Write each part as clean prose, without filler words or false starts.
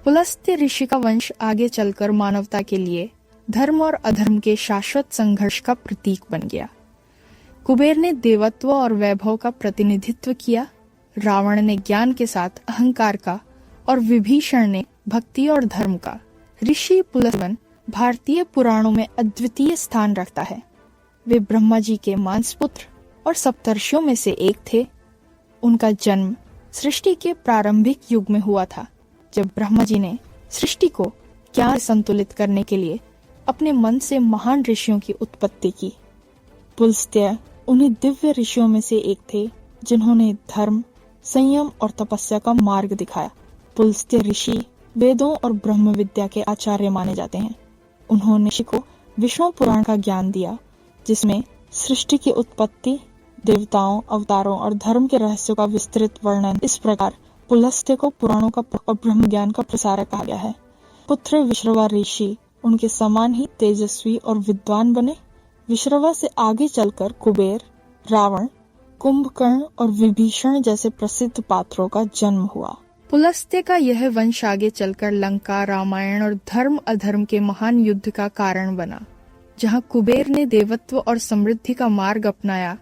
पुलस्त्य ऋषि का वंश आगे चलकर मानवता के लिए धर्म और अधर्म के शाश्वत संघर्ष का प्रतीक बन गया। कुबेर ने देवत्व और वैभव का प्रतिनिधित्व किया, रावण ने ज्ञान के साथ अहंकार का और विभीषण ने भक्ति और धर्म का। ऋषि पुलस्त्य भारतीय पुराणों में अद्वितीय स्थान रखता है। वे ब्रह्मा जी के मानसपुत्र और सप्तर्षियों में से एक थे। उनका जन्म सृष्टि के प्रारंभिक युग में हुआ था, जब ब्रह्मा जी ने सृष्टि को ज्ञान संतुलित करने के लिए अपने मन से महान ऋषियों की उत्पत्ति की। पुलस्त्य उन्हीं दिव्य ऋषियों में से एक थे जिन्होंने धर्म, संयम और तपस्या का मार्ग दिखाया। पुलस्त्य ऋषि वेदों और ब्रह्म विद्या के आचार्य माने जाते हैं। उन्होंने ऋषि को विष्णु पुराण का ज्ञान दिया, जिसमें सृष्टि की उत्पत्ति, देवताओं, अवतारों और धर्म के रहस्यों का विस्तृत वर्णन। इस प्रकार पुलस्त्य को पुराणों का और ब्रह्म ज्ञान का प्रसारक कहा गया है। पुत्र विश्रवा ऋषि उनके समान ही तेजस्वी और विद्वान बने। विश्रवा से आगे चलकर कुबेर, रावण, कुंभकर्ण और विभीषण जैसे प्रसिद्ध पात्रों का जन्म हुआ। पुलस्त्य का यह वंश आगे चलकर लंका, रामायण और धर्म अधर्म के महान युद्ध का कारण बना। जहाँ कुबेर ने देवत्व और समृद्धि का मार्ग अपनाया,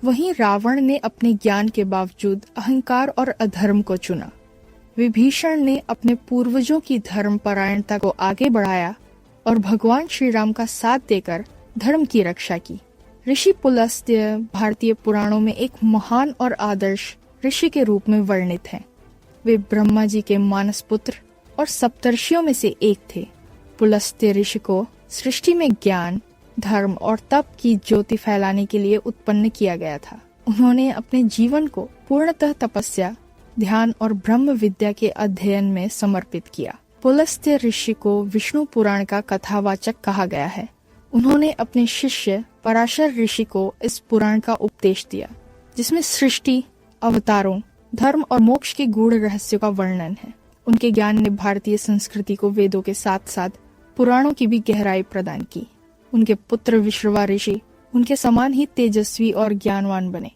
वहीं रावण ने अपने ज्ञान के बावजूद अहंकार और अधर्म को चुना। विभीषण ने अपने पूर्वजों की धर्म परायणता को आगे बढ़ाया और भगवान श्री राम का साथ देकर धर्म की रक्षा की। ऋषि पुलस्त्य भारतीय पुराणों में एक महान और आदर्श ऋषि के रूप में वर्णित हैं। वे ब्रह्मा जी के मानस पुत्र और सप्तर्षियों में से एक थे। पुलस्त्य ऋषि को सृष्टि में ज्ञान, धर्म और तप की ज्योति फैलाने के लिए उत्पन्न किया गया था। उन्होंने अपने जीवन को पूर्णतः तपस्या, ध्यान और ब्रह्म विद्या के अध्ययन में समर्पित किया। पुलस्त्य ऋषि को विष्णु पुराण का कथावाचक कहा गया है। उन्होंने अपने शिष्य पराशर ऋषि को इस पुराण का उपदेश दिया, जिसमें सृष्टि, अवतारों, धर्म और मोक्ष के गूढ़ रहस्यों का वर्णन है। उनके ज्ञान ने भारतीय संस्कृति को वेदों के साथ साथ पुराणों की भी गहराई प्रदान की। उनके पुत्र विश्रवा ऋषि उनके समान ही तेजस्वी और ज्ञानवान बने।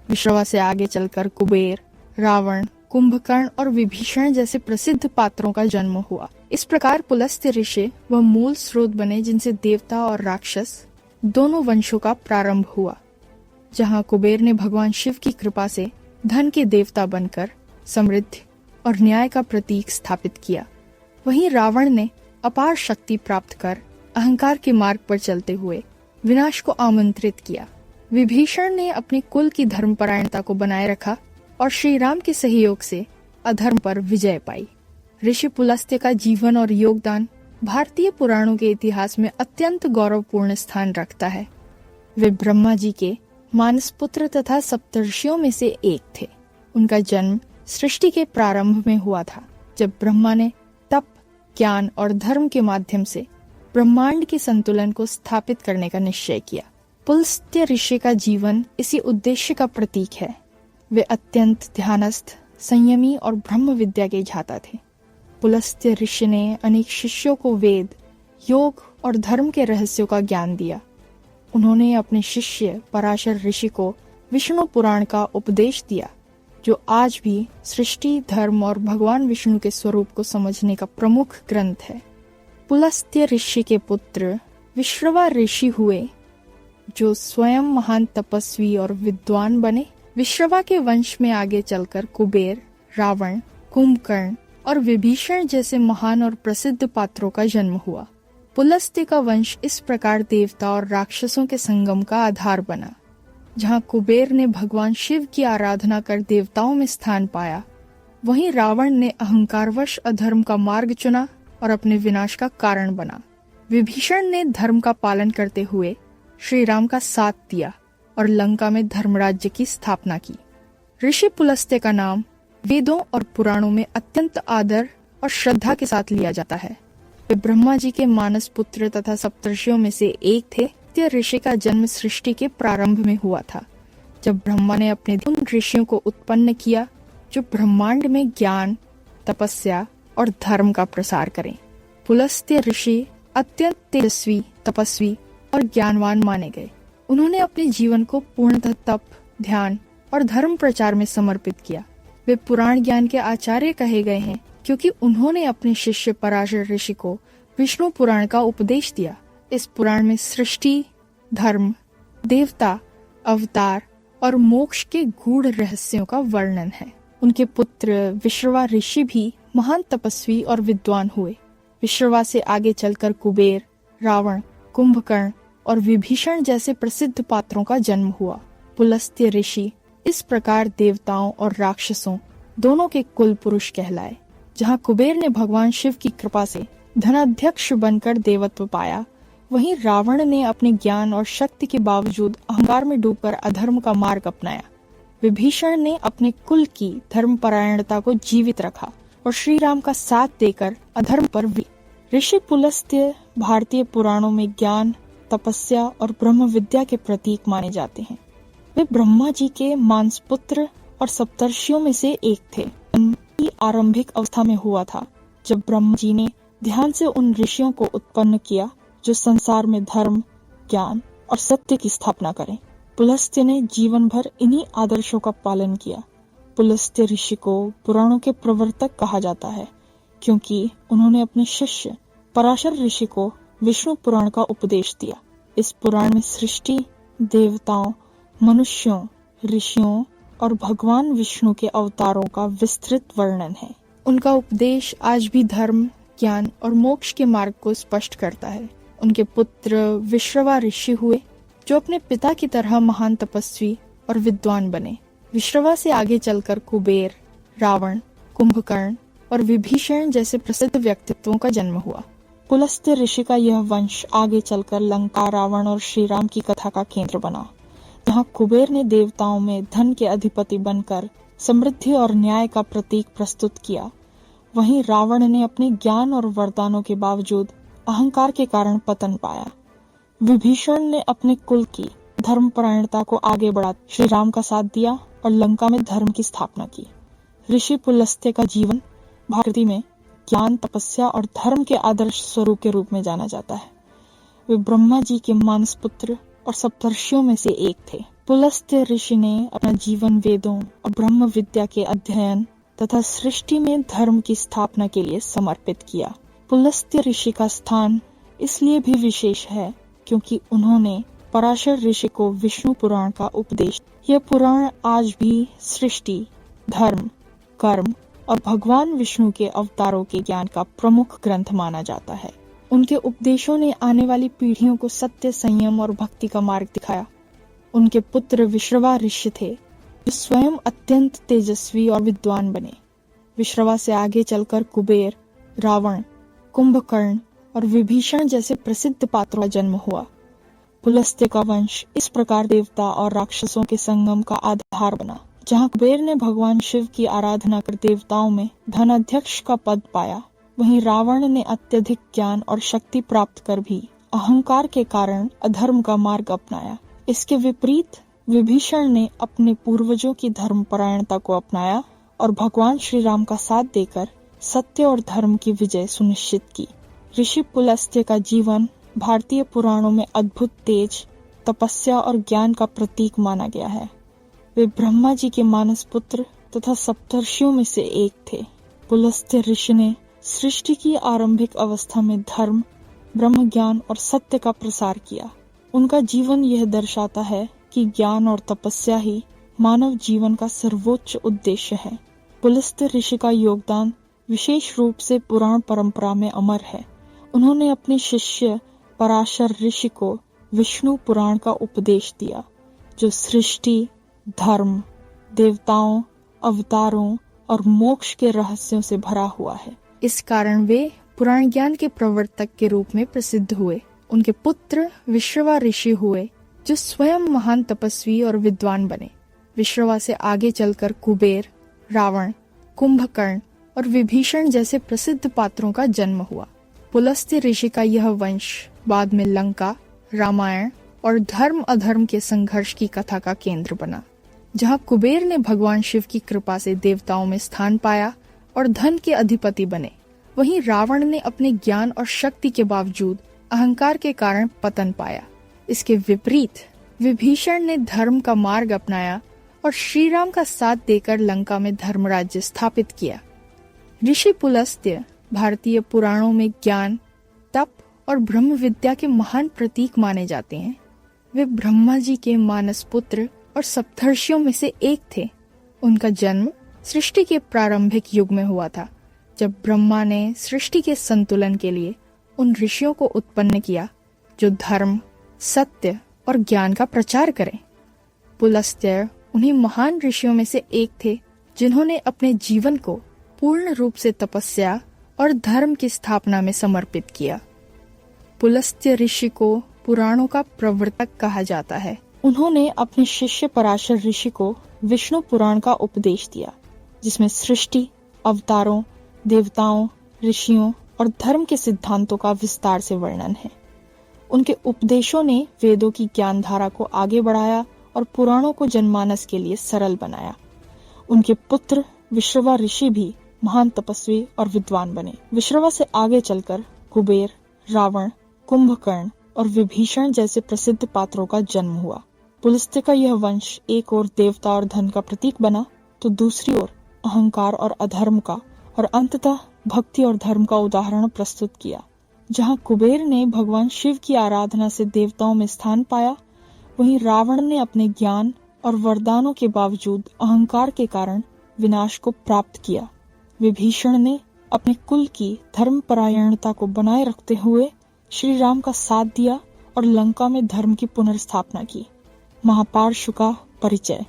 विश्रवा से आगे चलकर कुबेर, रावण, कुंभकर्ण और विभीषण जैसे प्रसिद्ध पात्रों का जन्म हुआ। इस प्रकार पुलस्त्य ऋषि वह मूल स्रोत बने जिनसे देवता और राक्षस दोनों वंशों का प्रारंभ हुआ। जहाँ कुबेर ने भगवान शिव की कृपा से धन के देवता बनकर समृद्धि और न्याय का प्रतीक स्थापित किया, वहीं रावण ने अपार शक्ति प्राप्त कर अहंकार के मार्ग पर चलते हुए विनाश को आमंत्रित किया। विभीषण ने अपने कुल की धर्मपरायणता को बनाए रखा और श्री राम के सहयोग से अधर्म पर विजय पाई। ऋषि पुलस्त्य का जीवन और योगदान भारतीय पुराणों के इतिहास में अत्यंत गौरवपूर्ण स्थान रखता है। वे ब्रह्मा जी के मानसपुत्र तथा सप्तर्षियों में से एक थे। उनका जन्म सृष्टि के प्रारंभ में हुआ था, जब ब्रह्मा ने तप, ज्ञान और धर्म के माध्यम से ब्रह्मांड के संतुलन को स्थापित करने का निश्चय किया। पुलस्त्य ऋषि का जीवन इसी उद्देश्य का प्रतीक है। वे अत्यंत ध्यानस्थ, संयमी और ब्रह्म विद्या के ज्ञाता थे। पुलस्त्य ऋषि ने अनेक शिष्यों को वेद, योग और धर्म के रहस्यों का ज्ञान दिया। उन्होंने अपने शिष्य पराशर ऋषि को विष्णु पुराण का उपदेश दिया, जो आज भी सृष्टि, धर्म और भगवान विष्णु के स्वरूप को समझने का प्रमुख ग्रंथ है। पुलस्त्य ऋषि के पुत्र विश्रवा ऋषि हुए, जो स्वयं महान तपस्वी और विद्वान बने। विश्रवा के वंश में आगे चलकर कुबेर, रावण, कुंभकर्ण और विभीषण जैसे महान और प्रसिद्ध पात्रों का जन्म हुआ। पुलस्त्य का वंश इस प्रकार देवता और राक्षसों के संगम का आधार बना। जहाँ कुबेर ने भगवान शिव की आराधना कर देवताओं में स्थान पाया, वहीं रावण ने अहंकारवश अधर्म का मार्ग चुना और अपने विनाश का कारण बना। विभीषण ने धर्म का पालन करते हुए श्री राम का साथ दिया और लंका में धर्मराज्य की स्थापना की। ऋषि पुलस्त्य का नाम वेदों और पुराणों में अत्यंत आदर और श्रद्धा के साथ लिया जाता है। वे ब्रह्मा जी के मानस पुत्र तथा सप्तर्षियों में से एक थे। पुलस्त्य ऋषि का जन्म सृष्टि के प्रारंभ में हुआ था, जब ब्रह्मा ने अपने उन ऋषियों को उत्पन्न किया जो ब्रह्मांड में ज्ञान, तपस्या और धर्म का प्रसार करें। पुलस्त्य ऋषि अत्यंत तेजस्वी, तपस्वी और ज्ञानवान माने गए। उन्होंने अपने जीवन को पूर्णतः तप, ध्यान और धर्म प्रचार में समर्पित किया। वे पुराण ज्ञान के आचार्य कहे गए हैं क्योंकि उन्होंने अपने शिष्य पराशर ऋषि को विष्णु पुराण का उपदेश दिया। इस पुराण में सृष्टि, धर्म, देवता, अवतार और मोक्ष के गूढ़ रहस्यों का वर्णन है। उनके पुत्र विश्रवा ऋषि भी महान तपस्वी और विद्वान हुए। विश्रवा से आगे चलकर कुबेर, रावण, कुंभकर्ण और विभीषण जैसे प्रसिद्ध पात्रों का जन्म हुआ। पुलस्त्य ऋषि इस प्रकार देवताओं और राक्षसों दोनों के कुल पुरुष कहलाए। जहाँ कुबेर ने भगवान शिव की कृपा से धनाध्यक्ष बनकर देवत्व पाया, वहीं रावण ने अपने ज्ञान और शक्ति के बावजूद अहंकार में डूबकर अधर्म का मार्ग अपनाया। विभीषण ने अपने कुल की धर्मपरायणता को जीवित रखा और श्री राम का साथ देकर अधर्म पर ऋषि पुलस्त्य भारतीय पुराणों में ज्ञान, तपस्या और ब्रह्म विद्या के प्रतीक माने जाते हैं। वे ब्रह्मा जी के मानसपुत्र और सप्तर्षियों में से एक थे। उनकी आरंभिक अवस्था में हुआ था जब ब्रह्मा जी ने ध्यान से उन ऋषियों को उत्पन्न किया जो संसार में धर्म, ज्ञान और सत्य की स्थापना करें। पुलस्त्य ने जीवन भर इन्हीं आदर्शों का पालन किया। पुलस्त्य ऋषि को पुराणों के प्रवर्तक कहा जाता है क्योंकि उन्होंने अपने शिष्य पराशर ऋषि को विष्णु पुराण का उपदेश दिया। इस पुराण में सृष्टि, देवताओं, मनुष्यों, ऋषियों और भगवान विष्णु के अवतारों का विस्तृत वर्णन है। उनका उपदेश आज भी धर्म, ज्ञान और मोक्ष के मार्ग को स्पष्ट करता है। उनके पुत्र विश्रवा ऋषि हुए जो अपने पिता की तरह महान तपस्वी और विद्वान बने। विश्रवा से आगे चलकर कुबेर, रावण, कुंभकर्ण और विभीषण जैसे प्रसिद्ध व्यक्तित्वों का जन्म हुआ। पुलस्त्य ऋषि का यह वंश आगे चलकर लंका, रावण और श्री राम की कथा का केंद्र बना। जहाँ कुबेर ने देवताओं में धन के अधिपति बनकर समृद्धि और न्याय का प्रतीक प्रस्तुत किया, वहीं रावण ने अपने ज्ञान और वरदानों के बावजूद अहंकार के कारण पतन पाया। विभीषण ने अपने कुल की धर्मपरायणता को आगे बढ़ा श्री राम का साथ दिया और लंका में धर्म की स्थापना की। ऋषि पुलस्त्य का जीवन भारती में ज्ञान, तपस्या और धर्म के आदर्श स्वरूप के रूप में जाना जाता है। वे ब्रह्मा जी के मानसपुत्र और सप्तर्षियों में से एक थे। पुलस्त्य ऋषि ने अपना जीवन वेदों और ब्रह्म विद्या के अध्ययन तथा सृष्टि में धर्म की स्थापना के लिए समर्पित किया। पुलस्त्य ऋषि का स्थान इसलिए भी विशेष है क्योंकि उन्होंने पराशर ऋषि को विष्णु पुराण का उपदेश। यह पुराण आज भी सृष्टि, धर्म, कर्म और भगवान विष्णु के अवतारों के ज्ञान का प्रमुख ग्रंथ माना जाता है। उनके उपदेशों ने आने वाली पीढ़ियों को सत्य, संयम और भक्ति का मार्ग दिखाया। उनके पुत्र विश्रवा ऋषि थे जो स्वयं अत्यंत तेजस्वी और विद्वान बने। विश्रवा से आगे चलकर कुबेर, रावण, कुंभकर्ण और विभीषण जैसे प्रसिद्ध पात्रों का जन्म हुआ। पुलस्त्य का वंश इस प्रकार देवता और राक्षसों के संगम का आधार बना। जहाँ कुबेर ने भगवान शिव की आराधना कर देवताओं में धनाध्यक्ष का पद पाया, वहीं रावण ने अत्यधिक ज्ञान और शक्ति प्राप्त कर भी अहंकार के कारण अधर्म का मार्ग अपनाया। इसके विपरीत विभीषण ने अपने पूर्वजों की धर्मपरायणता को अपनाया और भगवान श्री राम का साथ देकर सत्य और धर्म की विजय सुनिश्चित की। ऋषि पुलस्त्य का जीवन भारतीय पुराणों में अद्भुत तेज, तपस्या और ज्ञान का प्रतीक माना गया है। वे ब्रह्मा जी के मानस पुत्र तथा सप्तर्षियों में से एक थे। पुलस्त्य ऋषि ने सृष्टि की आरंभिक अवस्था में धर्म, ब्रह्म ज्ञान और सत्य का प्रसार किया। उनका जीवन यह दर्शाता है कि ज्ञान और तपस्या ही मानव जीवन का सर्वोच्च उद्देश्य है। पुलस्त्य ऋषि का योगदान विशेष रूप से पुराण परंपरा में अमर है। उन्होंने अपने शिष्य पराशर ऋषि को विष्णु पुराण का उपदेश दिया, जो सृष्टि, धर्म, देवताओं, अवतारों और मोक्ष के रहस्यों से भरा हुआ है। इस कारण वे पुराण ज्ञान के प्रवर्तक के रूप में प्रसिद्ध हुए। उनके पुत्र विश्रवा ऋषि हुए जो स्वयं महान तपस्वी और विद्वान बने। विश्रवा से आगे चलकर कुबेर, रावण, कुंभकर्ण और विभीषण जैसे प्रसिद्ध पात्रों का जन्म हुआ। पुलस्त्य ऋषि का यह वंश बाद में लंका, रामायण और धर्म अधर्म के संघर्ष की कथा का केंद्र बना। जहाँ कुबेर ने भगवान शिव की कृपा से देवताओं में स्थान पाया और धन के अधिपति बने, वहीं रावण ने अपने ज्ञान और शक्ति के बावजूद अहंकार के कारण पतन पाया। इसके विपरीत विभीषण ने धर्म का मार्ग अपनाया और श्री राम का साथ देकर लंका में धर्म राज्य स्थापित किया। ऋषि पुलस्त्य भारतीय पुराणों में ज्ञान, तप और ब्रह्म विद्या के महान प्रतीक माने जाते हैं। वे ब्रह्मा जी के मानस पुत्र और सप्तर्षियों में से एक थे। उनका जन्म सृष्टि के प्रारंभिक युग में हुआ था, जब ब्रह्मा ने सृष्टि के संतुलन के लिए उन ऋषियों को उत्पन्न किया जो धर्म, सत्य और ज्ञान का प्रचार करें। पुलस्त्य उन्हीं महान ऋषियों में से एक थे जिन्होंने अपने जीवन को पूर्ण रूप से तपस्या और धर्म की स्थापना में समर्पित किया। पुलस्त्य ऋषि को पुराणों का प्रवर्तक कहा जाता है। उन्होंने अपने शिष्य पराशर ऋषि को विष्णु पुराण का उपदेश दिया, जिसमें सृष्टि, अवतारों, देवताओं, ऋषियों और धर्म के सिद्धांतों का विस्तार से वर्णन है। उनके उपदेशों ने वेदों की ज्ञान धारा को आगे बढ़ाया और पुराणों को जनमानस के लिए सरल बनाया। उनके पुत्र विश्रवा ऋषि भी महान तपस्वी और विद्वान बने। विश्रवा से आगे चलकर कुबेर, रावण, कुंभकर्ण और विभीषण जैसे प्रसिद्ध पात्रों का जन्म हुआ। पुलस्त्य का यह वंश एक ओर देवता और धन का प्रतीक बना, तो दूसरी ओर अहंकार और अधर्म का, और अंततः भक्ति और धर्म का उदाहरण प्रस्तुत किया। जहाँ कुबेर ने भगवान शिव की आराधना से देवताओं में स्थान पाया, वहीं रावण ने अपने ज्ञान और वरदानों के बावजूद अहंकार के कारण विनाश को प्राप्त किया। विभीषण ने अपने कुल की धर्मपरायणता को बनाए रखते हुए श्री राम का साथ दिया और लंका में धर्म की पुनर्स्थापना की। महापार्श्व का परिचय।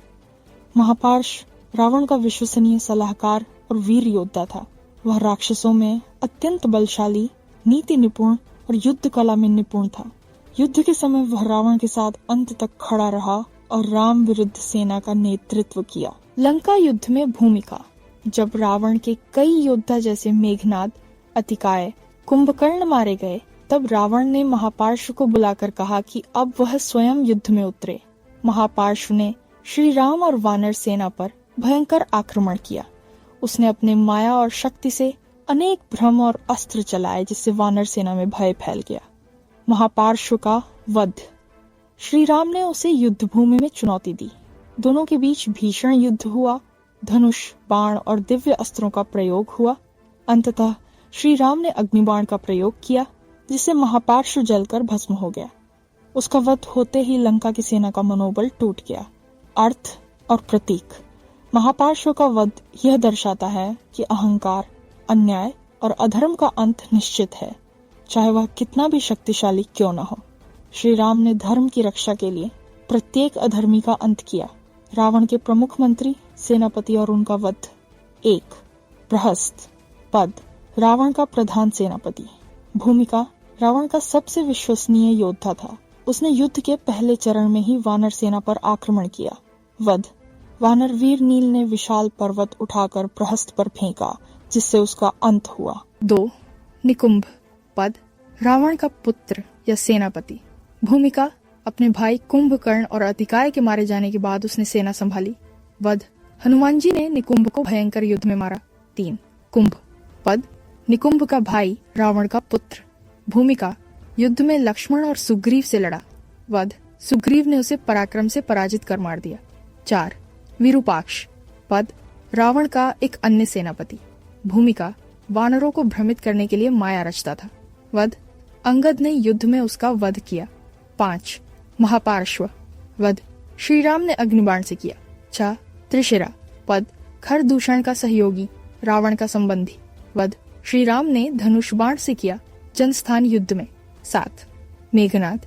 महापार्श्व रावण का विश्वसनीय सलाहकार और वीर योद्धा था। वह राक्षसों में अत्यंत बलशाली, नीति निपुण और युद्ध कला में निपुण था। युद्ध के समय वह रावण के साथ अंत तक खड़ा रहा और राम विरुद्ध सेना का नेतृत्व किया। लंका युद्ध में भूमिका। जब रावण के कई योद्धा जैसे मेघनाद, अतिकाय, कुंभकर्ण मारे गए, तब रावण ने महापार्श्व को बुलाकर कहा कि अब वह स्वयं युद्ध में उतरे। महापार्श्व ने श्री राम और वानर सेना पर भयंकर आक्रमण किया। उसने अपने माया और शक्ति से अनेक भ्रम और अस्त्र चलाए, जिससे वानर सेना में भय फैल गया। महापार्श्व का वध। श्री राम ने उसे युद्ध भूमि में चुनौती दी। दोनों के बीच भीषण युद्ध हुआ। धनुष, बाण और दिव्य अस्त्रों का प्रयोग हुआ। अंततः श्री राम ने अग्निबाण का प्रयोग किया, जिससे महापार्श्व जलकर भस्म हो गया। उसका वध होते ही लंका की सेना का मनोबल टूट गया। अर्थ और प्रतीक। महापार्श्व का वध यह दर्शाता है कि अहंकार, अन्याय और अधर्म का अंत निश्चित है, चाहे वह कितना भी शक्तिशाली क्यों न हो। श्री राम ने धर्म की रक्षा के लिए प्रत्येक अधर्मी का अंत किया। रावण के प्रमुख मंत्री, सेनापति और उनका वध। 1. प्रहस्त पद। रावण का प्रधान सेनापति। भूमिका। रावण का सबसे विश्वसनीय योद्धा था। उसने युद्ध के पहले चरण में ही वानर सेना पर आक्रमण किया। वध। वानर वीर नील ने विशाल पर्वत उठाकर प्रहस्त पर फेंका, जिससे उसका अंत हुआ। 2. निकुंभ पद। रावण का पुत्र या सेनापति। भूमिका। अपने भाई कुंभकर्ण और अतिकाय के मारे जाने के बाद उसने सेना संभाली। वध। हनुमान जी ने निकुंभ को भयंकर युद्ध में मारा। 3. कुंभ पद। निकुंभ का भाई, रावण का पुत्र। भूमिका। युद्ध में लक्ष्मण और सुग्रीव से लड़ा। वध। सुग्रीव ने उसे पराक्रम से पराजित कर मार दिया। 4. विरूपाक्ष पद। रावण का एक अन्य सेनापति। भूमिका। वानरों को भ्रमित करने के लिए माया रचता था। वध। अंगद ने युद्ध में उसका वध किया। 5. महापार्श्व वध। श्री राम ने अग्निबाण से किया। 6. त्रिशिरा पद। खरदूषण का सहयोगी, रावण का संबंधी। वध। श्री राम ने धनुष बाण से किया, जनस्थान युद्ध में। 7. मेघनाद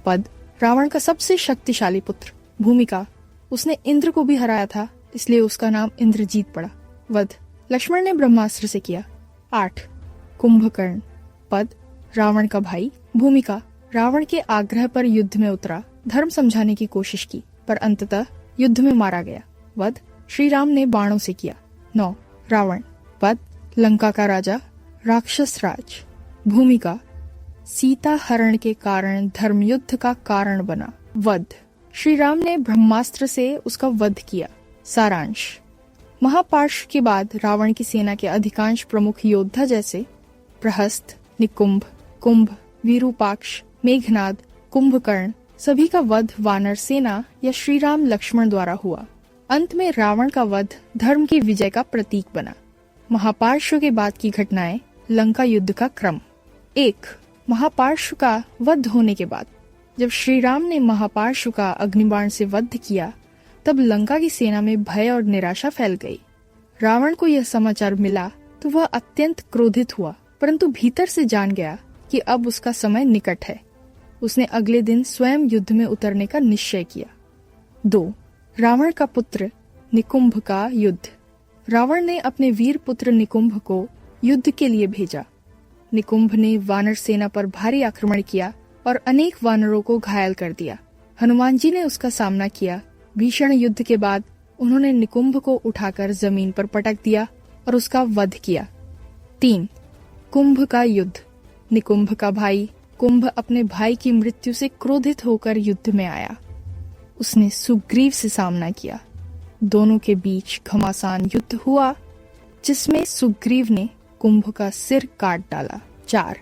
पद। रावण का सबसे शक्तिशाली पुत्र। भूमिका। उसने इंद्र को भी हराया था, इसलिए उसका नाम इंद्रजीत पड़ा। वध। लक्ष्मण ने ब्रह्मास्त्र से किया। 8. कुंभकर्ण पद। रावण का भाई। भूमिका। रावण के आग्रह पर युद्ध में उतरा, धर्म समझाने की कोशिश की, पर अंततः युद्ध में मारा गया। वध। श्री राम ने बाणों से किया। 9. रावण पद। लंका का राजा, राक्षस राज। भूमिका। सीता हरण के कारण धर्म युद्ध का कारण बना। वध। श्री राम ने ब्रह्मास्त्र से उसका वध किया। सारांश। महापार्श्व के बाद रावण की सेना के अधिकांश प्रमुख योद्धा जैसे प्रहस्त, निकुंभ, कुंभ, विरूपाक्ष, मेघनाद, कुंभकर्ण, सभी का वध वानर सेना या श्री राम लक्ष्मण द्वारा हुआ। अंत में रावण का वध धर्म की विजय का प्रतीक बना। महापार्श्व के बाद की घटनाएं, लंका युद्ध का क्रम। 1. महापार्श्व का वध होने के बाद जब श्री राम ने महापार्श्व का अग्निबाण से वध किया, तब लंका की सेना में भय और निराशा फैल गई। रावण को यह समाचार मिला तो वह अत्यंत क्रोधित हुआ, परंतु भीतर से जान गया कि अब उसका समय निकट है। उसने अगले दिन स्वयं युद्ध में उतरने का निश्चय किया। 2. रावण का पुत्र निकुंभ का युद्ध। रावण ने अपने वीर पुत्र निकुंभ को युद्ध के लिए भेजा। निकुंभ ने वानर सेना पर भारी आक्रमण किया और अनेक वानरों को घायल कर दिया। हनुमान जी ने उसका सामना किया। भीषण युद्ध के बाद उन्होंने निकुंभ को उठाकर जमीन पर पटक दिया और उसका वध किया। 3. कुंभ का युद्ध। निकुंभ का भाई कुंभ अपने भाई की मृत्यु से क्रोधित होकर युद्ध में आया। उसने सुग्रीव से सामना किया। दोनों के बीच घमासान युद्ध हुआ, जिसमें सुग्रीव ने कुंभ का सिर काट डाला। 4.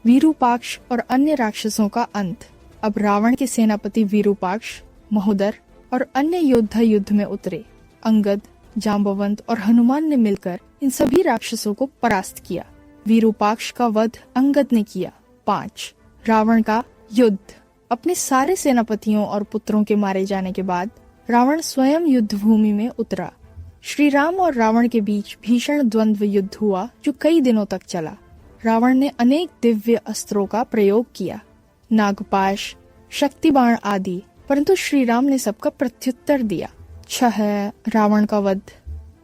विरूपाक्ष और अन्य राक्षसों का अंत। अब रावण के सेनापति विरूपाक्ष, महोदर और अन्य योद्धा युद्ध में उतरे। अंगद, जांबवंत और हनुमान ने मिलकर इन सभी राक्षसों को परास्त किया। विरूपाक्ष का वध अंगद ने किया। 5. रावण का युद्ध। अपने सारे सेनापतियों और पुत्रों के मारे जाने के बाद रावण स्वयं युद्ध भूमि में उतरा। श्री राम और रावण के बीच भीषण द्वंद्व युद्ध हुआ, जो कई दिनों तक चला। रावण ने अनेक दिव्य अस्त्रों का प्रयोग किया, नागपाश, शक्तिबाण आदि, परंतु श्री राम ने सबका प्रत्युत्तर दिया। 6. रावण का वध।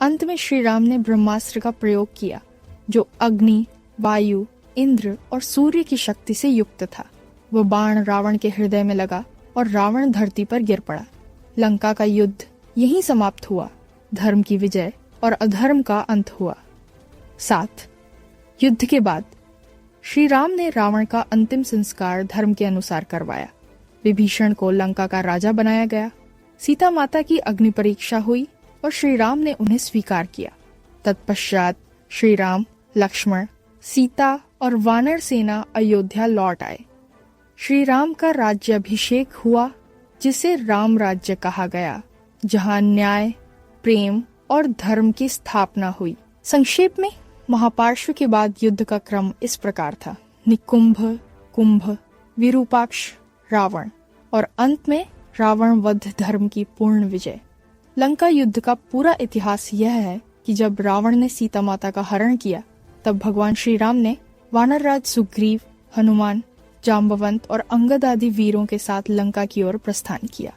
अंत में श्री राम ने ब्रह्मास्त्र का प्रयोग किया, जो अग्नि, वायु, इंद्र और सूर्य की शक्ति से युक्त था। वह बाण रावण के हृदय में लगा और रावण धरती पर गिर पड़ा। लंका का युद्ध यहीं समाप्त हुआ। धर्म की विजय और अधर्म का अंत हुआ। 7. युद्ध के बाद श्री राम ने रावण का अंतिम संस्कार धर्म के अनुसार करवाया। विभीषण को लंका का राजा बनाया गया। सीता माता की अग्नि परीक्षा हुई और श्री राम ने उन्हें स्वीकार किया। तत्पश्चात श्री राम, लक्ष्मण, सीता और वानर सेना अयोध्या लौट आए। श्री राम का राज्याभिषेक हुआ, जिसे राम राज्य कहा गया, जहां न्याय, प्रेम और धर्म की स्थापना हुई। संक्षेप में महापार्श्व के बाद युद्ध का क्रम इस प्रकार था: निकुंभ, कुंभ, विरूपाक्ष, रावण और अंत में रावण वध, धर्म की पूर्ण विजय। लंका युद्ध का पूरा इतिहास यह है कि जब रावण ने सीता माता का हरण किया, तब भगवान श्री राम ने वानरराज सुग्रीव, हनुमान, जांबवंत और अंगद आदि वीरों के साथ लंका की ओर प्रस्थान किया।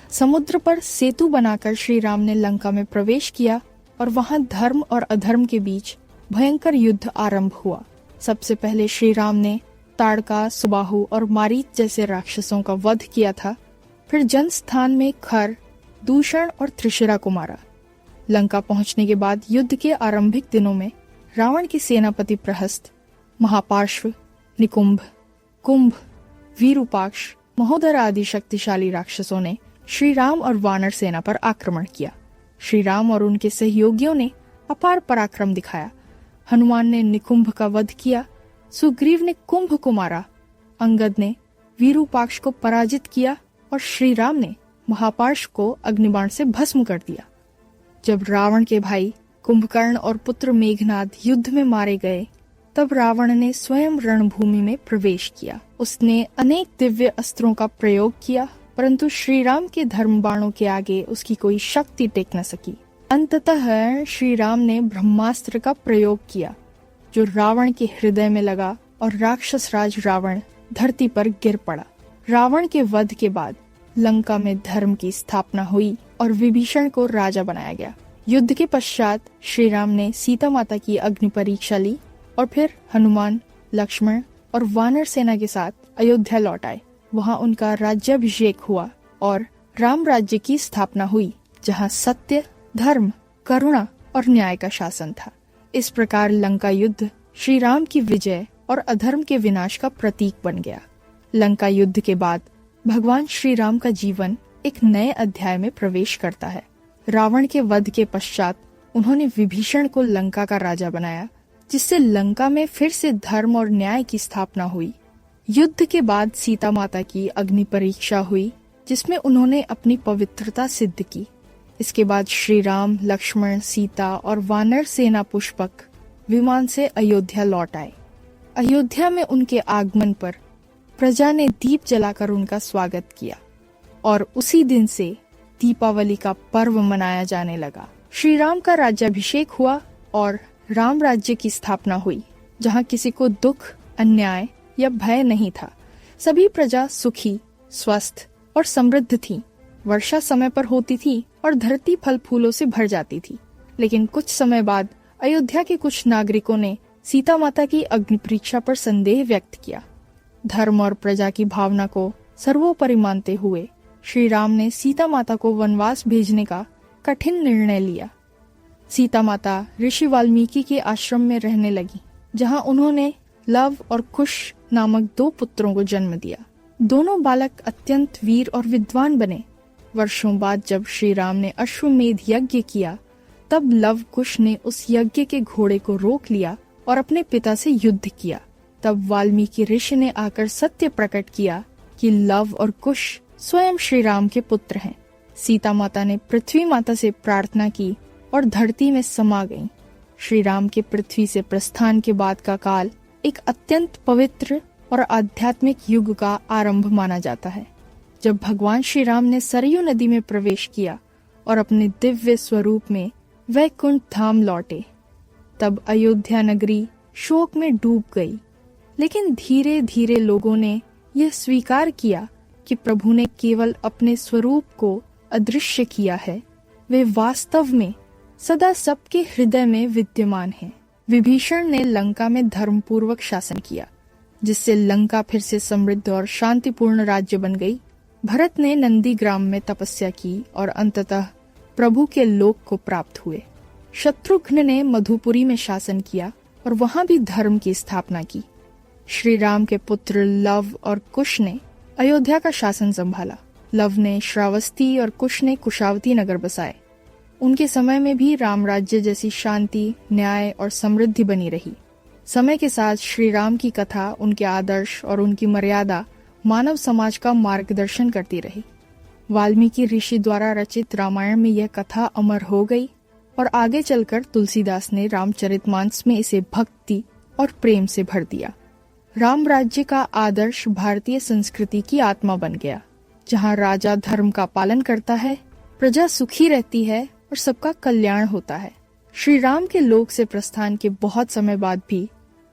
समुद्र पर सेतु बनाकर श्री राम ने लंका में प्रवेश किया और वहां धर्म और अधर्म के बीच भयंकर युद्ध आरंभ हुआ। सबसे पहले श्री राम ने ताड़का, सुबाहु और मारीच जैसे राक्षसों का वध किया था। फिर जनस्थान में खर, दूषण और त्रिशिरा को मारा। लंका पहुंचने के बाद युद्ध के आरंभिक दिनों में रावण के सेनापति प्रहस्त, महापार्श्व, निकुंभ, कुंभ, विरूपाक्ष, महोदर आदि शक्तिशाली राक्षसों ने श्री राम और वानर सेना पर आक्रमण किया। श्री राम और उनके सहयोगियों ने अपार पराक्रम दिखाया। हनुमान ने निकुंभ का वध किया, सुग्रीव ने कुंभ को मारा, अंगद ने विरूपाक्ष को पराजित किया और श्री राम ने महापार्श्व को अग्निबाण से भस्म कर दिया। जब रावण के भाई कुंभकर्ण और पुत्र मेघनाद युद्ध में मारे गए, तब रावण ने स्वयं रणभूमि में प्रवेश किया। उसने अनेक दिव्य अस्त्रों का प्रयोग किया, परंतु श्री राम के धर्म बाणों के आगे उसकी कोई शक्ति टेक न सकी। अंततः श्री राम ने ब्रह्मास्त्र का प्रयोग किया, जो रावण के हृदय में लगा और राक्षस राज रावण धरती पर गिर पड़ा। रावण के वध के बाद लंका में धर्म की स्थापना हुई और विभीषण को राजा बनाया गया। युद्ध के पश्चात श्री राम ने सीता माता की अग्नि परीक्षा ली और फिर हनुमान, लक्ष्मण और वानर सेना के साथ अयोध्या लौट आए। वहां उनका राज्याभिषेक हुआ और राम राज्य की स्थापना हुई, जहां सत्य, धर्म, करुणा और न्याय का शासन था। इस प्रकार लंका युद्ध श्री राम की विजय और अधर्म के विनाश का प्रतीक बन गया। लंका युद्ध के बाद भगवान श्री राम का जीवन एक नए अध्याय में प्रवेश करता है। रावण के वध के पश्चात उन्होंने विभीषण को लंका का राजा बनाया, जिससे लंका में फिर से धर्म और न्याय की स्थापना हुई। युद्ध के बाद सीता माता की अग्नि परीक्षा हुई, जिसमें उन्होंने अपनी पवित्रता सिद्ध की। इसके बाद श्री राम, लक्ष्मण, सीता और वानर सेना पुष्पक विमान से अयोध्या लौट आए। अयोध्या में उनके आगमन पर प्रजा ने दीप जलाकर उनका स्वागत किया और उसी दिन से दीपावली का पर्व मनाया जाने लगा। श्री राम का राज्याभिषेक हुआ और राम राज्य की स्थापना हुई, जहाँ किसी को दुख, अन्याय या भय नहीं था। सभी प्रजा सुखी, स्वस्थ और समृद्ध थी। वर्षा समय पर होती थी और धरती फल फूलों से भर जाती थी। लेकिन कुछ समय बाद अयोध्या के कुछ नागरिकों ने सीता माता की अग्नि परीक्षा पर संदेह व्यक्त किया। धर्म और प्रजा की भावना को सर्वोपरि मानते हुए श्री राम ने सीता माता को वनवास भेजने का कठिन निर्णय लिया। सीता माता ऋषि वाल्मीकि के आश्रम में रहने लगी, जहां उन्होंने लव और कुश नामक 2 पुत्रों को जन्म दिया। दोनों बालक अत्यंत वीर और विद्वान बने। वर्षों बाद जब श्री राम ने अश्वमेध यज्ञ किया, तब लव कुश ने उस यज्ञ के घोड़े को रोक लिया और अपने पिता से युद्ध किया। तब वाल्मीकि ऋषि ने आकर सत्य प्रकट किया कि लव और कुश स्वयं श्री राम के पुत्र हैं। सीता माता ने पृथ्वी माता से प्रार्थना की और धरती में समा गईं। श्री राम के पृथ्वी से प्रस्थान के बाद का काल एक अत्यंत पवित्र और आध्यात्मिक युग का आरंभ माना जाता है। जब भगवान श्री राम ने सरयू नदी में प्रवेश किया और अपने दिव्य स्वरूप में वैकुंठ धाम लौटे, तब अयोध्या नगरी शोक में डूब गई। लेकिन धीरे धीरे लोगों ने यह स्वीकार किया कि प्रभु ने केवल अपने स्वरूप को अदृश्य किया है, वे वास्तव में सदा सबके हृदय में विद्यमान हैं। विभीषण ने लंका में धर्मपूर्वक शासन किया, जिससे लंका फिर से समृद्ध और शांतिपूर्ण राज्य बन गई। भरत ने नंदीग्राम में तपस्या की और अंततः प्रभु के लोक को प्राप्त हुए। शत्रुघ्न ने मधुपुरी में शासन किया और वहां भी धर्म की स्थापना की। श्री राम के पुत्र लव और कुश ने अयोध्या का शासन संभाला। लव ने श्रावस्ती और कुश ने कुशावती नगर बसाए। उनके समय में भी राम राज्य जैसी शांति, न्याय और समृद्धि बनी रही। समय के साथ श्री राम की कथा, उनके आदर्श और उनकी मर्यादा मानव समाज का मार्गदर्शन करती रही। वाल्मीकि ऋषि द्वारा रचित रामायण में यह कथा अमर हो गई और आगे चलकर तुलसीदास ने रामचरितमानस में इसे भक्ति और प्रेम से भर दिया। राम राज्य का आदर्श भारतीय संस्कृति की आत्मा बन गया, जहाँ राजा धर्म का पालन करता है, प्रजा सुखी रहती है और सबका कल्याण होता है। श्री राम के लोक से प्रस्थान के बहुत समय बाद भी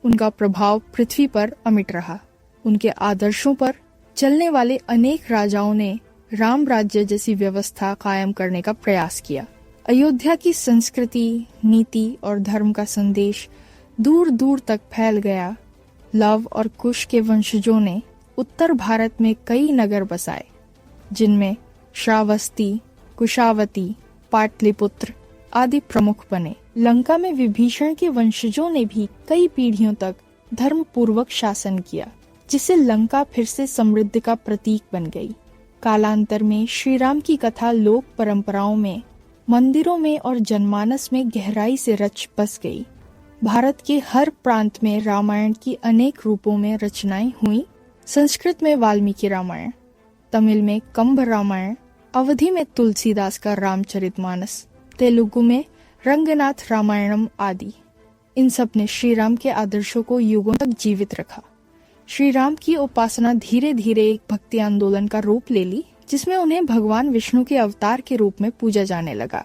उनका प्रभाव पृथ्वी पर अमिट रहा। उनके आदर्शों पर चलने वाले अनेक राजाओं ने राम राज्य जैसी व्यवस्था कायम करने का प्रयास किया। अयोध्या की संस्कृति, नीति और धर्म का संदेश दूर दूर तक फैल गया। लव और कुश के वंशजों ने उत्तर भारत में कई नगर बसाए, जिनमें श्रावस्ती, कुशावती, पाटलिपुत्र आदि प्रमुख बने। लंका में विभीषण के वंशजों ने भी कई पीढ़ियों तक धर्म पूर्वक शासन किया, जिससे लंका फिर से समृद्धि का प्रतीक बन गई। कालांतर में श्री राम की कथा लोक परंपराओं में, मंदिरों में और जनमानस में गहराई से रच बस गई। भारत के हर प्रांत में रामायण की अनेक रूपों में रचनाएं हुई। संस्कृत में वाल्मीकि रामायण, तमिल में कंभ रामायण, अवधी में तुलसीदास का रामचरितमानस, तेलुगु में रंगनाथ रामायणम आदि। इन सब ने श्री राम के आदर्शों को युगों तक जीवित रखा। श्री राम की उपासना धीरे धीरे एक भक्ति आंदोलन का रूप ले ली, जिसमें उन्हें भगवान विष्णु के अवतार के रूप में पूजा जाने लगा।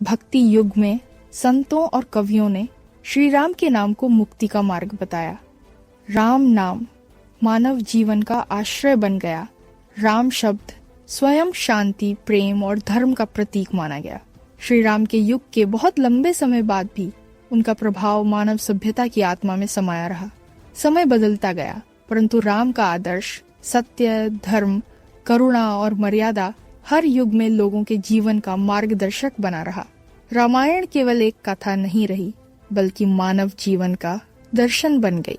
भक्ति युग में संतों और कवियों ने श्री राम के नाम को मुक्ति का मार्ग बताया। राम नाम मानव जीवन का आश्रय बन गया। राम शब्द स्वयं शांति, प्रेम और धर्म का प्रतीक माना गया। श्री राम के युग के बहुत लंबे समय बाद भी उनका प्रभाव मानव सभ्यता की आत्मा में समाया रहा। समय बदलता गया, परंतु राम का आदर्श सत्य, धर्म, करुणा और मर्यादा हर युग में लोगों के जीवन का मार्गदर्शक बना रहा। रामायण केवल एक कथा नहीं रही, बल्कि मानव जीवन का दर्शन बन गई।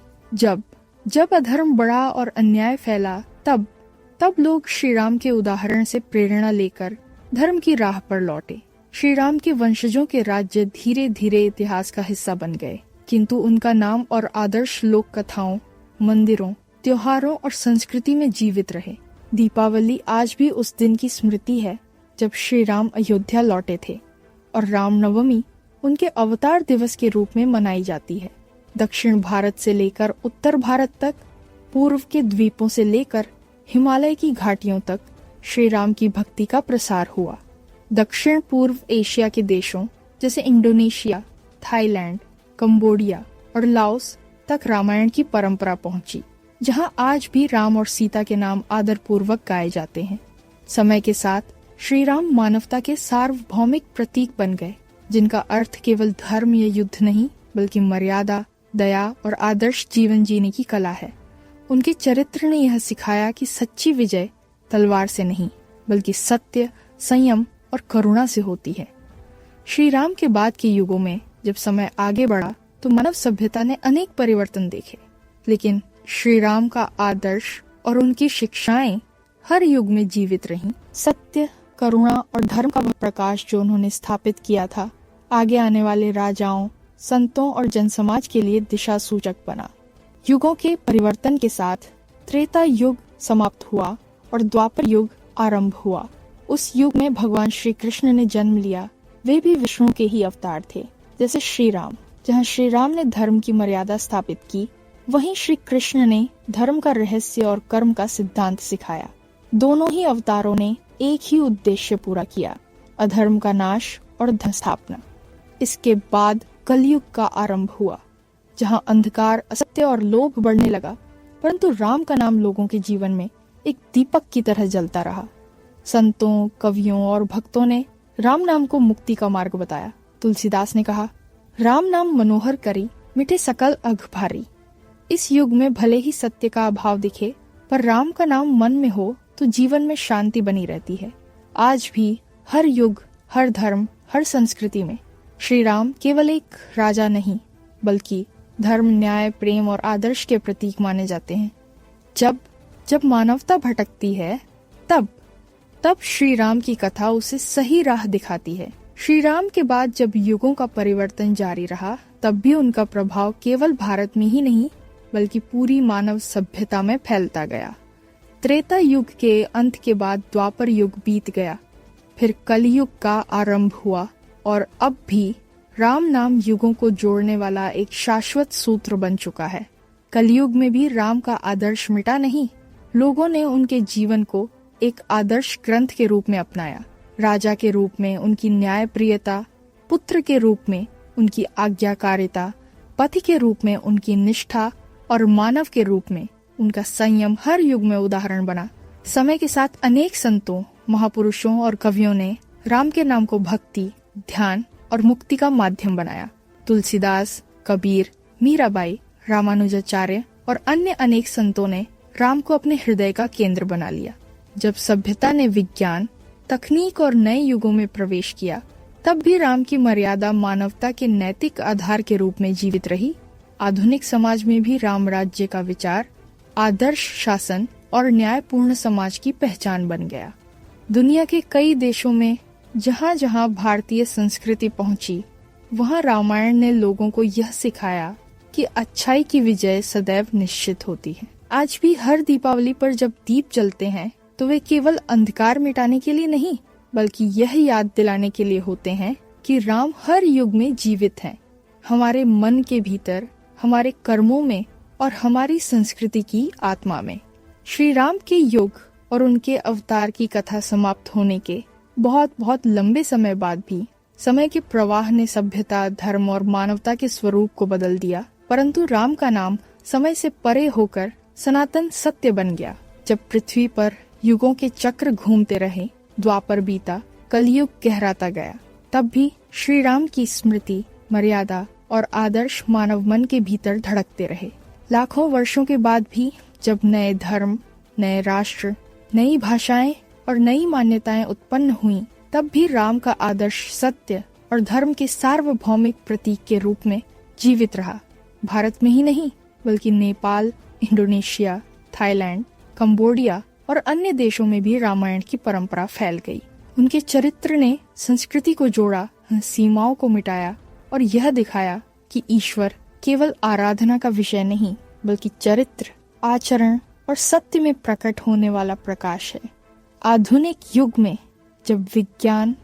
जब अधर्म बढ़ा और अन्याय फैला, तब लोग श्री राम के उदाहरण से प्रेरणा लेकर धर्म की राह पर लौटे। श्री राम के वंशजों के राज्य धीरे धीरे इतिहास का हिस्सा बन गए, किंतु उनका नाम और आदर्श लोक कथाओं, मंदिरों, त्योहारों और संस्कृति में जीवित रहे। दीपावली आज भी उस दिन की स्मृति है जब श्री राम अयोध्या लौटे थे और रामनवमी उनके अवतार दिवस के रूप में मनाई जाती है। दक्षिण भारत से लेकर उत्तर भारत तक, पूर्व के द्वीपों से लेकर हिमालय की घाटियों तक श्री राम की भक्ति का प्रसार हुआ। दक्षिण पूर्व एशिया के देशों जैसे इंडोनेशिया, थाईलैंड, कंबोडिया और लाओस तक रामायण की परंपरा पहुंची, जहां आज भी राम और सीता के नाम आदरपूर्वक गाए जाते हैं। समय के साथ श्री राम मानवता के सार्वभौमिक प्रतीक बन गए, जिनका अर्थ केवल धर्म या युद्ध नहीं बल्कि मर्यादा, दया और आदर्श जीवन जीने की कला है। उनके चरित्र ने यह सिखाया कि सच्ची विजय तलवार से नहीं बल्कि सत्य, संयम और करुणा से होती है। श्री राम के बाद के युगों में जब समय आगे बढ़ा तो मानव सभ्यता ने अनेक परिवर्तन देखे, लेकिन श्री राम का आदर्श और उनकी शिक्षाएं हर युग में जीवित रहीं। सत्य, करुणा और धर्म का वह प्रकाश जो उन्होंने स्थापित किया था, आगे आने वाले राजाओं, संतों और जनसमाज के लिए दिशा सूचक बना। युगों के परिवर्तन के साथ त्रेता युग समाप्त हुआ और द्वापर युग आरंभ हुआ। उस युग में भगवान श्री कृष्ण ने जन्म लिया। वे भी विष्णु के ही अवतार थे, जैसे श्री राम। जहाँ श्री राम ने धर्म की मर्यादा स्थापित की, वहीं श्री कृष्ण ने धर्म का रहस्य और कर्म का सिद्धांत सिखाया। दोनों ही अवतारों ने एक ही उद्देश्य पूरा किया, अधर्म का नाश और धर्म स्थापना। इसके बाद कलयुग का आरंभ हुआ, जहां अंधकार, असत्य और लोभ बढ़ने लगा, परंतु राम का नाम लोगों के जीवन में एक दीपक की तरह जलता रहा। संतों, कवियों और भक्तों ने राम नाम को मुक्ति का मार्ग बताया। तुलसीदास ने कहा, राम नाम मनोहर करी, मिटे सकल अघ भारी। इस युग में भले ही सत्य का अभाव दिखे, पर राम का नाम मन में हो तो जीवन में शांति बनी रहती है। आज भी हर युग, हर धर्म, हर संस्कृति में श्री राम केवल एक राजा नहीं बल्कि धर्म, न्याय, प्रेम और आदर्श के प्रतीक माने जाते हैं। जब मानवता भटकती है, तब श्री राम की कथा उसे सही राह दिखाती है। श्री राम के बाद जब युगों का परिवर्तन जारी रहा, तब भी उनका प्रभाव केवल भारत में ही नहीं बल्कि पूरी मानव सभ्यता में फैलता गया। त्रेता युग के अंत के बाद द्वापर युग बीत गया, फिर कलयुग का आरंभ हुआ और अब भी राम नाम युगों को जोड़ने वाला एक शाश्वत सूत्र बन चुका है। कलयुग में भी राम का आदर्श मिटा नहीं, लोगों ने उनके जीवन को एक आदर्श ग्रंथ के रूप में अपनाया। राजा के रूप में उनकी न्यायप्रियता, पुत्र के रूप में उनकी आज्ञाकारिता, पति के रूप में उनकी निष्ठा और मानव के रूप में उनका संयम हर युग में उदाहरण बना। समय के साथ अनेक संतों, महापुरुषों और कवियों ने राम के नाम को भक्ति, ध्यान और मुक्ति का माध्यम बनाया। तुलसीदास, कबीर, मीराबाई, रामानुजाचार्य और अन्य अनेक संतों ने राम को अपने हृदय का केंद्र बना लिया। जब सभ्यता ने विज्ञान, तकनीक और नए युगों में प्रवेश किया, तब भी राम की मर्यादा मानवता के नैतिक आधार के रूप में जीवित रही। आधुनिक समाज में भी राम राज्य का विचार आदर्श शासन और न्यायपूर्ण समाज की पहचान बन गया। दुनिया के कई देशों में जहाँ जहाँ भारतीय संस्कृति पहुँची, वहाँ रामायण ने लोगों को यह सिखाया कि अच्छाई की विजय सदैव निश्चित होती है। आज भी हर दीपावली पर जब दीप जलते हैं तो वे केवल अंधकार मिटाने के लिए नहीं बल्कि यह याद दिलाने के लिए होते हैं कि राम हर युग में जीवित हैं, हमारे मन के भीतर, हमारे कर्मों में और हमारी संस्कृति की आत्मा में। श्री राम के युग और उनके अवतार की कथा समाप्त होने के बहुत लंबे समय बाद भी समय के प्रवाह ने सभ्यता, धर्म और मानवता के स्वरूप को बदल दिया, परंतु राम का नाम समय से परे होकर सनातन सत्य बन गया। जब पृथ्वी पर युगों के चक्र घूमते रहे, द्वापर बीता, कलयुग गहराता गया, तब भी श्री राम की स्मृति, मर्यादा और आदर्श मानव मन के भीतर धड़कते रहे। लाखों वर्षों के बाद भी जब नए धर्म, नए राष्ट्र, नई भाषाएं और नई मान्यताएं उत्पन्न हुईं, तब भी राम का आदर्श सत्य और धर्म के सार्वभौमिक प्रतीक के रूप में जीवित रहा। भारत में ही नहीं बल्कि नेपाल, इंडोनेशिया, थाईलैंड, कंबोडिया और अन्य देशों में भी रामायण की परंपरा फैल गई। उनके चरित्र ने संस्कृति को जोड़ा, सीमाओं को मिटाया और यह दिखाया कि ईश्वर केवल आराधना का विषय नहीं बल्कि चरित्र, आचरण और सत्य में प्रकट होने वाला प्रकाश है। आधुनिक युग में जब विज्ञान,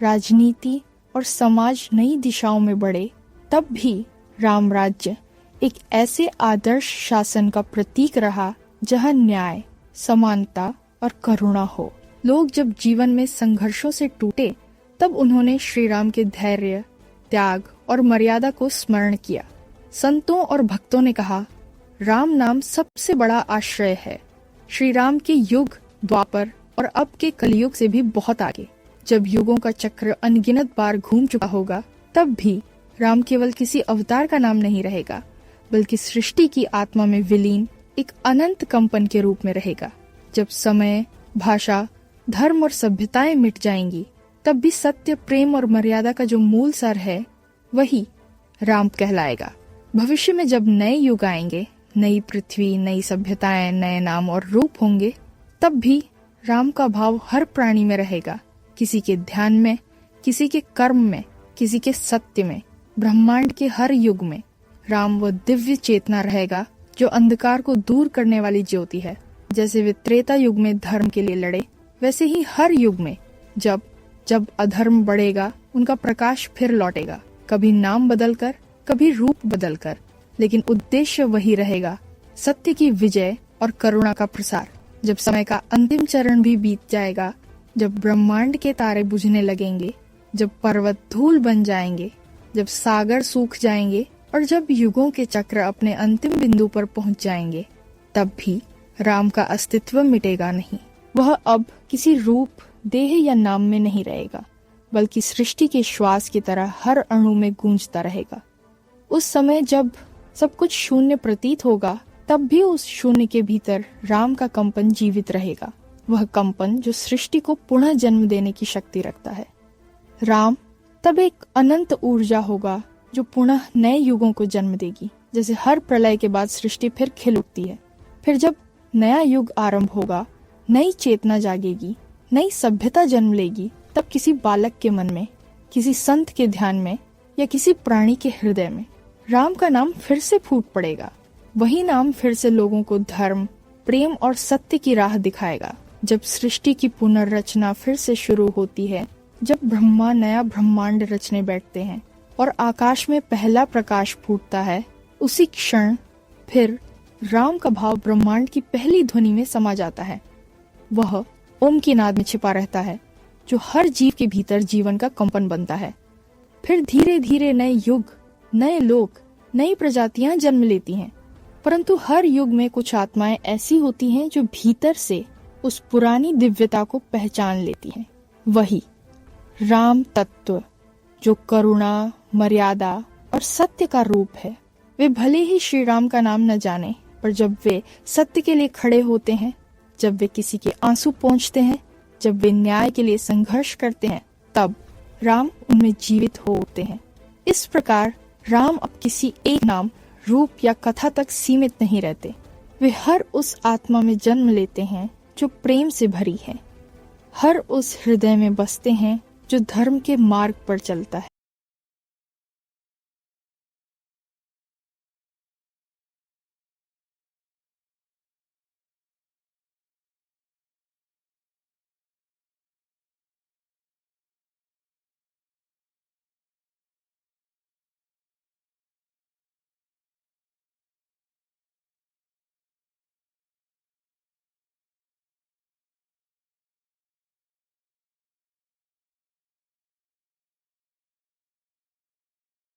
राजनीति और समाज नई दिशाओं में बढ़े, तब भी राम राज्य एक ऐसे आदर्श शासन का प्रतीक रहा जहां न्याय, समानता और करुणा हो। लोग जब जीवन में संघर्षों से टूटे, तब उन्होंने श्री राम के धैर्य, त्याग और मर्यादा को स्मरण किया। संतों और भक्तों ने कहा, राम नाम सबसे बड़ा आश्रय है। श्री राम के युग, द्वापर और अब के कलयुग से भी बहुत आगे। जब युगों का चक्र अनगिनत बार घूम चुका होगा, तब भी राम केवल किसी अवतार का नाम नहीं रहेगा, बल्कि सृष्टि की आत्मा में विलीन एक अनंत कंपन के रूप में रहेगा। जब समय, भाषा, धर्म और सभ्यताएं मिट जाएंगी, तब भी सत्य, प्रेम और मर्यादा का जो मूल सर है, वही राम कहलाएगा। भविष्य में जब नए युग आएंगे, नई पृथ्वी, नई सभ्यताएं, नए नाम और रूप होंगे, तब भी राम का भाव हर प्राणी में रहेगा। किसी के ध्यान में, किसी के कर्म में, किसी के सत्य में, ब्रह्मांड के हर युग में राम वो दिव्य चेतना रहेगा जो अंधकार को दूर करने वाली ज्योति है। जैसे वे त्रेता युग में धर्म के लिए लड़े, वैसे ही हर युग में जब जब अधर्म बढ़ेगा, उनका प्रकाश फिर लौटेगा, कभी नाम बदलकर, कभी रूप बदलकर, लेकिन उद्देश्य वही रहेगा, सत्य की विजय और करुणा का प्रसार। जब समय का अंतिम चरण भी बीत जाएगा, जब ब्रह्मांड के तारे बुझने लगेंगे, जब पर्वत धूल बन जाएंगे, जब सागर सूख जाएंगे और जब युगों के चक्र अपने अंतिम बिंदु पर पहुंच जाएंगे, तब भी राम का अस्तित्व मिटेगा नहीं। वह अब किसी रूप, देह या नाम में नहीं रहेगा, बल्कि सृष्टि के श्वास की तरह हर अणु में गूंजता रहेगा। उस समय जब सब कुछ शून्य प्रतीत होगा, तब भी उस शून्य के भीतर राम का कंपन जीवित रहेगा। वह कंपन जो सृष्टि को पुनः जन्म देने की शक्ति रखता है। राम तब एक अनंत ऊर्जा होगा जो पुनः नए युगों को जन्म देगी। जैसे हर प्रलय के बाद सृष्टि फिर खिल उठती है, फिर जब नया युग आरंभ होगा, नई चेतना जागेगी, नई सभ्यता जन्म लेगी, तब किसी बालक के मन में, किसी संत के ध्यान में या किसी प्राणी के हृदय में राम का नाम फिर से फूट पड़ेगा। वही नाम फिर से लोगों को धर्म, प्रेम और सत्य की राह दिखाएगा। जब सृष्टि की पुनर्रचना फिर से शुरू होती है, जब ब्रह्मा नया ब्रह्मांड रचने बैठते हैं और आकाश में पहला प्रकाश फूटता है, उसी क्षण फिर राम का भाव ब्रह्मांड की पहली ध्वनि में समा जाता है। वह ओम की नाद में छिपा रहता है, जो हर जीव के भीतर जीवन का कंपन बनता है। फिर धीरे धीरे नए युग, नए लोक, नई प्रजातियां जन्म लेती हैं, परंतु हर युग में कुछ आत्माएं ऐसी होती हैं जो भीतर से उस पुरानी दिव्यता को पहचान लेती हैं। वही राम तत्व जो करुणा, मर्यादा और सत्य का रूप है। वे भले ही श्री राम का नाम न जाने, पर जब वे सत्य के लिए खड़े होते हैं, जब वे किसी के आंसू पोंछते हैं, जब वे न्याय के लिए संघर्ष करते हैं, तब राम उनमें जीवित हो उठते हैं। इस प्रकार राम अब किसी एक नाम, रूप या कथा तक सीमित नहीं रहते। वे हर उस आत्मा में जन्म लेते हैं जो प्रेम से भरी है, हर उस हृदय में बसते हैं जो धर्म के मार्ग पर चलता है।